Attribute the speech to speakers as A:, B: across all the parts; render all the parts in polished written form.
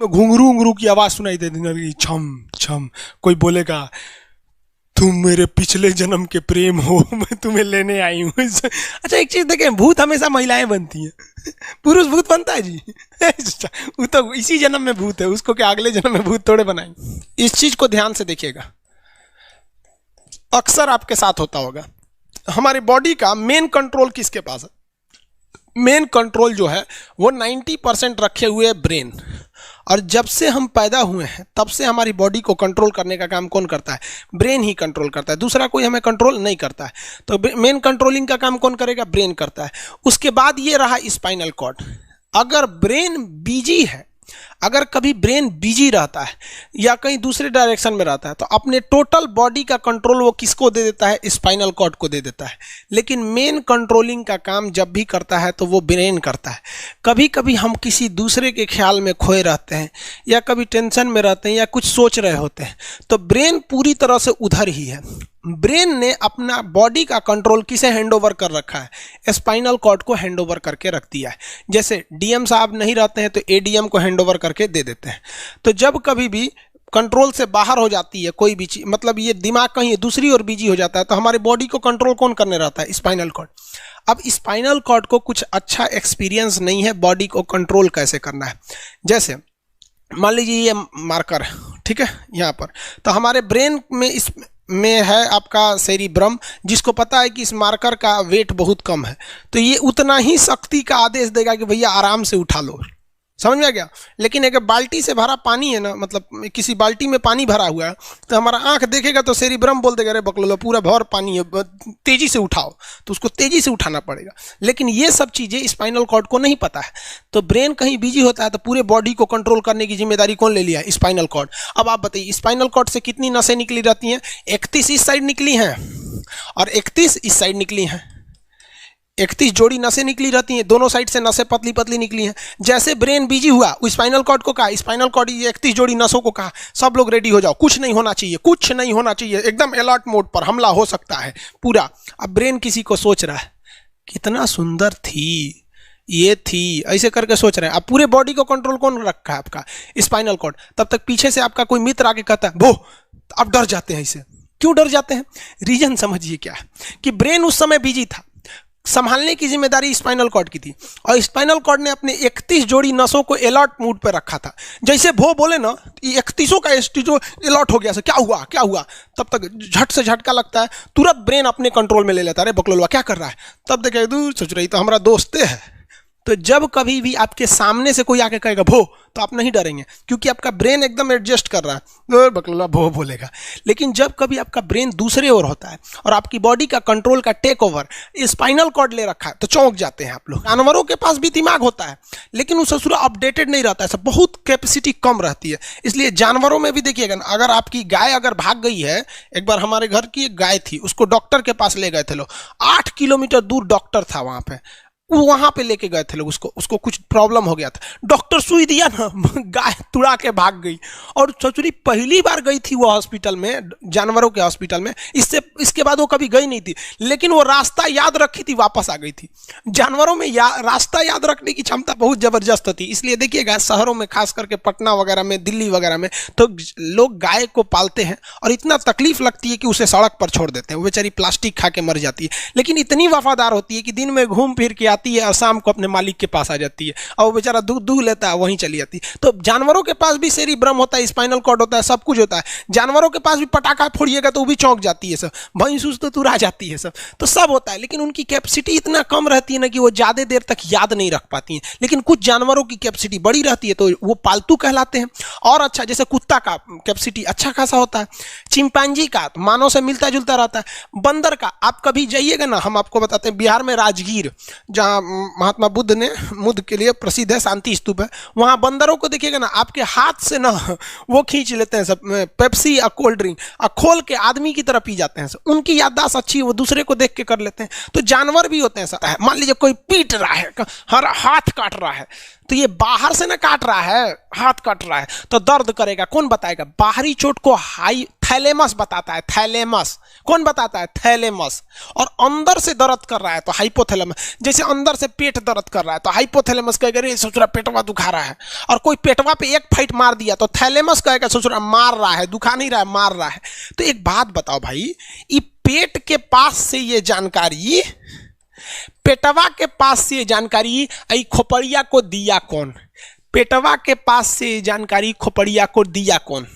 A: घुंघरू घुंघरू की आवाज सुनाई देती रहेगी, छम छम। कोई बोलेगा तुम मेरे पिछले जन्म के प्रेम हो, मैं तुम्हें लेने आई हूँ। अच्छा एक चीज देखें, भूत हमेशा महिलाएं बनती हैं, पुरुष भूत बनता है जी। वो तो इसी जन्म में भूत है, उसको क्या अगले जन्म में भूत थोड़े बनाएंगे। इस चीज को ध्यान से देखिएगा, अक्सर आपके साथ होता होगा। हमारी बॉडी का मेन कंट्रोल किसके पास है? मेन कंट्रोल जो है वो 90% रखे हुए ब्रेन। और जब से हम पैदा हुए हैं तब से हमारी बॉडी को कंट्रोल करने का काम कौन करता है? ब्रेन ही कंट्रोल करता है, दूसरा कोई हमें कंट्रोल नहीं करता है। तो मेन कंट्रोलिंग का काम कौन करेगा? ब्रेन करता है। उसके बाद ये रहा स्पाइनल कॉर्ड। अगर ब्रेन बिजी है, अगर कभी ब्रेन बिजी रहता है या कहीं दूसरे डायरेक्शन में रहता है, तो अपने टोटल बॉडी का कंट्रोल वो किसको दे देता है? स्पाइनल कॉर्ड को दे देता है। लेकिन मेन कंट्रोलिंग का काम जब भी करता है तो वो ब्रेन करता है। कभी कभी हम किसी दूसरे के ख्याल में खोए रहते हैं या कभी टेंशन में रहते हैं या कुछ सोच रहे होते हैं, तो ब्रेन पूरी तरह से उधर ही है। ब्रेन ने अपना बॉडी का कंट्रोल किसे हैंडओवर कर रखा है? स्पाइनल कॉर्ड को हैंडओवर करके रख दिया है। जैसे डीएम साहब नहीं रहते हैं तो एडीएम को हैंडओवर करके दे देते हैं। तो जब कभी भी कंट्रोल से बाहर हो जाती है कोई भी चीज, मतलब ये दिमाग कहीं दूसरी ओर बिजी हो जाता है, तो हमारी बॉडी को कंट्रोल कौन करने रहता है? Spinal cord. अब स्पाइनल कॉर्ड को कुछ अच्छा एक्सपीरियंस नहीं है बॉडी को कंट्रोल कैसे करना है। जैसे मान लीजिए ये मार्कर, ठीक है, यहाँ पर, तो हमारे ब्रेन में इस में है आपका सेरिब्रम, जिसको पता है कि इस मार्कर का वेट बहुत कम है, तो ये उतना ही शक्ति का आदेश देगा कि भैया आराम से उठा लो। समझ में आ गया? लेकिन अगर बाल्टी से भरा पानी है ना, मतलब किसी बाल्टी में पानी भरा हुआ है, तो हमारा आंख देखेगा तो सेरिब्रम बोल देगा अरे बकलोलो पूरा भर पानी है, तेजी से उठाओ, तो उसको तेजी से उठाना पड़ेगा। लेकिन ये सब चीजें स्पाइनल कॉर्ड को नहीं पता है। तो ब्रेन कहीं बिजी होता है तो पूरे बॉडी को कंट्रोल करने की जिम्मेदारी कौन ले लिया? Spinal cord. अब आप बताइए स्पाइनल कॉर्ड से कितनी नसें निकली रहती हैं? 31 इस साइड निकली हैं और 31 इस साइड निकली हैं। 31 जोड़ी नसें निकली रहती हैं, दोनों साइड से नसें पतली पतली निकली हैं। जैसे ब्रेन बिजी हुआ, स्पाइनल कॉर्ड को कहा, स्पाइनल कॉर्ड 31 जोड़ी नसों को कहा, सब लोग रेडी हो जाओ, कुछ नहीं होना चाहिए, कुछ नहीं होना चाहिए, एकदम अलर्ट मोड पर, हमला हो सकता है पूरा। अब ब्रेन किसी को सोच रहा है कितना सुंदर थी ये थी, ऐसे करके सोच रहे हैं। अब पूरे बॉडी को कंट्रोल कौन रखा है? आपका स्पाइनल कॉर्ड। तब तक पीछे से आपका कोई मित्र आके कहता है वो, अब डर जाते हैं। इसे क्यों डर जाते हैं? रीजन समझिए क्या है कि ब्रेन उस समय बिजी था, संभालने की जिम्मेदारी स्पाइनल कॉर्ड की थी, और स्पाइनल कॉर्ड ने अपने 31 जोड़ी नसों को अलर्ट मूड पर रखा था। जैसे भो बोले ना, 31 का जो अलर्ट हो गया, क्या हुआ क्या हुआ, तब तक झट से झटका लगता है, तुरंत ब्रेन अपने कंट्रोल में ले लेता है, अरे बकलोलवा क्या कर रहा है, तब देखे दूर सोच रही तो हमारा दोस्ते है। तो जब कभी भी आपके सामने से कोई आके कहेगा भो, तो आप नहीं डरेंगे, क्योंकि आपका ब्रेन एकदम एडजस्ट कर रहा है, बकलोला भो बोलेगा। लेकिन जब कभी आपका ब्रेन दूसरे ओर होता है और आपकी बॉडी का कंट्रोल का टेक ओवर स्पाइनल कॉर्ड ले रखा है, तो चौंक जाते हैं आप लोग। जानवरों के पास भी दिमाग होता है, लेकिन वो ससुरा अपडेटेड नहीं रहता है, सब बहुत कैपेसिटी कम रहती है। इसलिए जानवरों में भी देखिएगा ना, अगर आपकी गाय अगर भाग गई है, एक बार हमारे घर की एक गाय थी, उसको डॉक्टर के पास ले गए थे लोग, 8 किलोमीटर दूर डॉक्टर था वहां पे लेके गए थे लोग, उसको कुछ प्रॉब्लम हो गया था, डॉक्टर सुई दिया ना, गाय तुड़ा के भाग गई। और ससुरी पहली बार गई थी वो हॉस्पिटल में, जानवरों के हॉस्पिटल में, इसके बाद वो कभी गई नहीं थी, लेकिन वो रास्ता याद रखी थी, वापस आ गई थी। जानवरों में रास्ता याद रखने की क्षमता बहुत जबरदस्त होती है। इसलिए देखिएगा शहरों में, खास करके पटना वगैरह में, दिल्ली वगैरह में, तो लोग गाय को पालते हैं और इतना तकलीफ लगती है कि उसे सड़क पर छोड़ देते हैं, वो बेचारी प्लास्टिक खा के मर जाती है, लेकिन इतनी वफादार होती है कि दिन में घूम फिर के आती है और शाम को अपने मालिक के पास आ जाती है, और वो बेचारा दूध दूह लेता है, वहीं चली जाती है। तो जानवरों के पास भी सेरिब्रम होता है, स्पाइनल कॉर्ड होता है, सब कुछ होता है। जानवरों के पास भी पटाखा फोड़िएगा तो वो भी चौंक जाती है, सब भैंस तो तुरा जाती है, तो सब होता है। लेकिन उनकी कैपेसिटी इतना कम रहती है ना कि वो ज्यादा देर तक याद नहीं रख पाती हैं। लेकिन कुछ जानवरों की कैपेसिटी बड़ी रहती है, तो वो पालतू कहलाते हैं। और अच्छा, जैसे कुत्ता का कैपेसिटी अच्छा खासा होता है, चिंपांजी का मानव से मिलता जुलता रहता है, बंदर का आप कभी जाइएगा ना, हम आपको बताते हैं, बिहार में राजगीर, जहाँ महात्मा बुद्ध के लिए प्रसिद्ध है, शांति स्तूप है, वहां बंदरों को देखिएगा ना, आपके हाथ से ना वो खींच लेते हैं सब पेप्सी या कोल्ड ड्रिंक, और खोल के आदमी की तरह पी जाते हैं सब। उनकी याददाश्त अच्छी है, वो दूसरे को देख के कर लेते हैं। तो जानवर भी होते हैं, मान लीजिए कोई पीट रहा है, हर हाथ काट रहा है, तो ये बाहर से ना काट रहा है, हाथ कट रहा है तो दर्द करेगा। कौन बताएगा? बाहरी चोट को हाई थैलेमस बताता है, थैलेमस। कौन बताता है? थैलेमस। और अंदर से दर्द कर रहा है तो हाइपोथैलेमस। जैसे अंदर से पेट दर्द कर रहा है तो हाइपोथैलेमस कहेगा रे ससुरा पेटवा दुखा रहा है। और कोई पेटवा पे एक फाइट मार दिया तो थैलेमस कहेगा ससुरा मार रहा है, दुखा नहीं रहा है, मार रहा है। तो एक बात बताओ भाई, ये पेट के पास से ये जानकारी, पेटवा के पास से जानकारी आई खोपड़िया को दिया कौन? पेटवा के पास से जानकारी खोपड़िया को दिया कौन?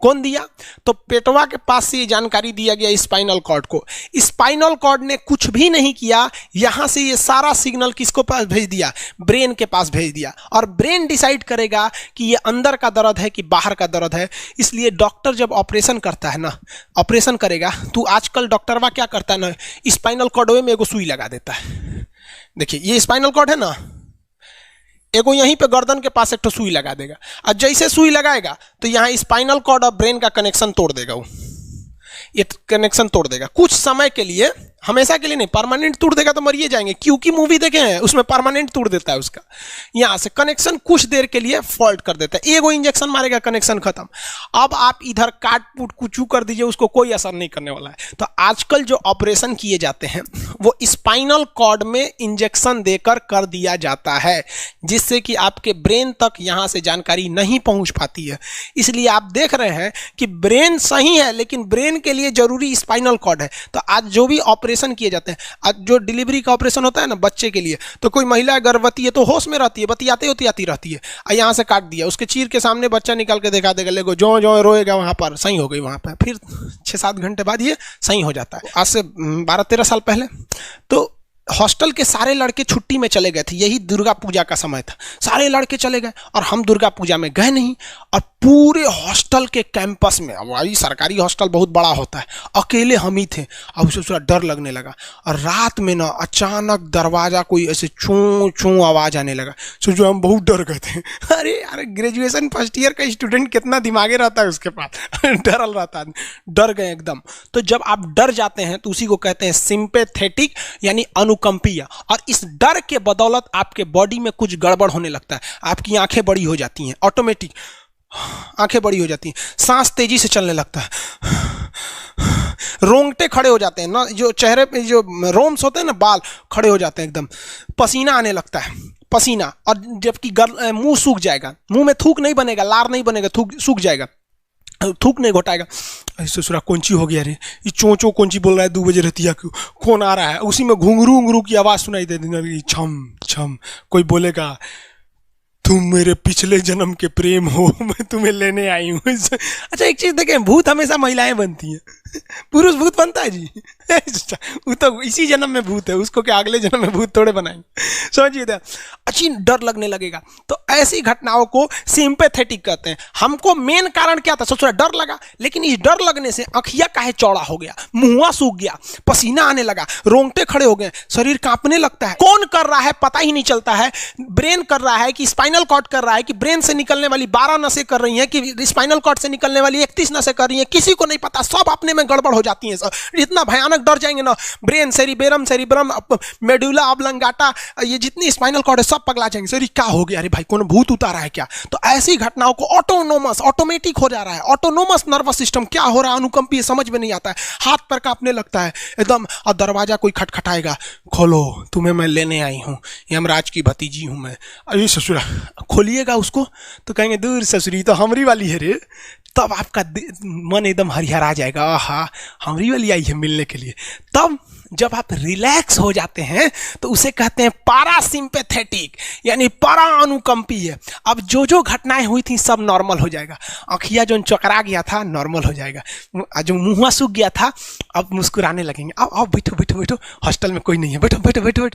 A: कौन दिया? तो पेटवा के पास से जानकारी दिया गया स्पाइनल कॉर्ड को। स्पाइनल कॉर्ड ने कुछ भी नहीं किया, यहां से ये सारा सिग्नल किसको पास भेज दिया? ब्रेन के पास भेज दिया। और ब्रेन डिसाइड करेगा कि ये अंदर का दर्द है कि बाहर का दर्द है। इसलिए डॉक्टर जब ऑपरेशन करता है ना, ऑपरेशन करेगा तो आजकल डॉक्टरवा क्या करता है ना, स्पाइनल कॉर्ड में एगो सुई लगा देता है। देखिए ये स्पाइनल कॉर्ड है ना, एगो यहीं पे गर्दन के पास एक तो सुई लगा देगा। और जैसे सुई लगाएगा तो यहाँ स्पाइनल कॉर्ड और ब्रेन का कनेक्शन तोड़ देगा। वो ये कनेक्शन तोड़ देगा कुछ समय के लिए, हमेशा के लिए नहीं। परमानेंट तोड़ देगा तो मरिए जाएंगे, क्योंकि मूवी देखे हैं उसमें परमानेंट तोड़ देता है उसका। यहां से कनेक्शन कुछ देर के लिए फॉल्ट कर देता है, एगो इंजेक्शन मारेगा, कनेक्शन खत्म। अब आप इधर काट पुट कुचू कर दीजिए, उसको कोई असर नहीं करने वाला है। तो आजकल जो ऑपरेशन किए जाते हैं वो स्पाइनल कॉर्ड में इंजेक्शन देकर कर दिया जाता है, जिससे कि आपके ब्रेन तक यहां से जानकारी नहीं पहुंच पाती है। इसलिए आप देख रहे हैं कि ब्रेन सही है लेकिन ब्रेन के लिए जरूरी स्पाइनल कॉर्ड है। तो आज जो भी ऑपरेशन किए जाते हैं, आज जो डिलीवरी का ऑपरेशन होता है ना बच्चे के लिए, तो कोई महिला गर्भवती है तो होश में रहती है, बतियाते होती रहती है, यहाँ से काट दिया, उसके चीर के सामने बच्चा निकाल के दिखा देगा, लेगो जो जो रोएगा वहां पर सही हो गई, वहां पर फिर 6-7 घंटे बाद ये सही हो जाता है। आज से 12-13 साल पहले तो हॉस्टल के सारे लड़के छुट्टी में चले गए थे, यही दुर्गा पूजा का समय था, सारे लड़के चले गए और हम दुर्गा पूजा में गए नहीं। और पूरे हॉस्टल के कैंपस में, अब वही सरकारी हॉस्टल बहुत बड़ा होता है, अकेले हम ही थे। अब उसे थोड़ा डर लगने लगा और रात में ना अचानक दरवाजा कोई ऐसे चूं चूं आवाज आने लगा। सोचो हम बहुत डर गए थे। अरे यार ग्रेजुएशन फर्स्ट ईयर का स्टूडेंट कितना दिमागे रहता है उसके पास, डरल रहता है, डर गए एकदम। तो जब आप डर जाते हैं तो उसी को कहते हैं सिंपैथेटिक यानी अनुकंपीय। और इस डर के बदौलत आपके बॉडी में कुछ गड़बड़ होने लगता है, आपकी आंखें बड़ी हो जाती हैं, ऑटोमेटिक आंखें बड़ी हो जाती हैं, सांस तेजी से चलने लगता है, रोंगटे खड़े हो जाते हैं ना, जो चेहरे पे जो रोम्स होते हैं ना, बाल खड़े हो जाते हैं एकदम, पसीना आने लगता है, पसीना। और जबकि मुंह सूख जाएगा, मुंह में थूक नहीं बनेगा, लार नहीं बनेगा, थूक सूख जाएगा, थूक नहीं घोटाएगा। ससुरा कौनची हो गया रे, ये चोंचो कौनची बोल रहा है 2 बजे रतिया, कौन आ रहा है? उसी में घुंघरू घुंघरू की आवाज सुनाई दे देगी, छम छम। कोई बोलेगा तुम मेरे पिछले जन्म के प्रेम हो, मैं तुम्हें लेने आई हूँ। अच्छा एक चीज देखें, भूत हमेशा महिलाएं बनती हैं, पुरुष भूत बनता है जी? वो तो इसी जन्म में भूत है, उसको क्या अगले जन्म में भूत थोड़े बनाएंगे? समझिए, अच्छी डर लगने लगेगा। तो ऐसी घटनाओं को सिंपैथेटिक कहते हैं। हमको मेन कारण क्या था? सोच रहा डर लगा, लेकिन इस डर लगने से आँखिया काहे चौड़ा हो गया, मुंह सूख गया, पसीना आने लगा, रोंगटे खड़े हो गए, शरीर कांपने लगता है। कौन कर रहा है पता ही नहीं चलता है। ब्रेन कर रहा है कि स्पाइनल कॉर्ड कर रहा है कि ब्रेन से निकलने वाली 12 नसें कर रही हैं कि स्पाइनल कॉर्ड से निकलने वाली 31 नसें कर रही हैं, किसी को नहीं पता, सब अपने में गड़बड़ हो जाती हैं। इतना भयानक डर जाएंगे ना, ब्रेन, सेरिबेरम, मेडुला ऑब्लंगाटा, ये जितनी स्पाइनल कॉर्ड है सब पगला जाएंगे। सर क्या हो गया? अरे भाई कौन भूत उतारा है क्या? तो ऐसी घटनाओं को ऑटोमेटिक हो जा रहा है, ऑटोनोमस नर्वस सिस्टम क्या हो रहा है, अनुकंपीय, समझ में नहीं आता है, हाथ पर कांपने लगता है एकदम। और दरवाजा कोई खटखटाएगा, खोलो तुम्हें मैं लेने आई हूँ, यमराज की भतीजी हूँ मैं। अरे ससुरा, खोलिएगा उसको तो कहेंगे दूर ससुरी तो हमरी वाली है रे। तब आपका मन एकदम हरिहरा जाएगा, आहा हमरी वाली आई है मिलने के लिए। तब जब आप रिलैक्स हो जाते हैं तो उसे कहते हैं पारासिम्पैथेटिक यानी परा अनुकंपीय। अब जो जो घटनाएं हुई थी सब नॉर्मल हो जाएगा, आँखिया जो चकरा गया था नॉर्मल हो जाएगा, जो मुँह सूख गया था अब मुस्कुराने लगेंगे। अब बैठो बैठो बैठो, हॉस्टल में कोई नहीं है, बैठो बैठो बैठो बैठो।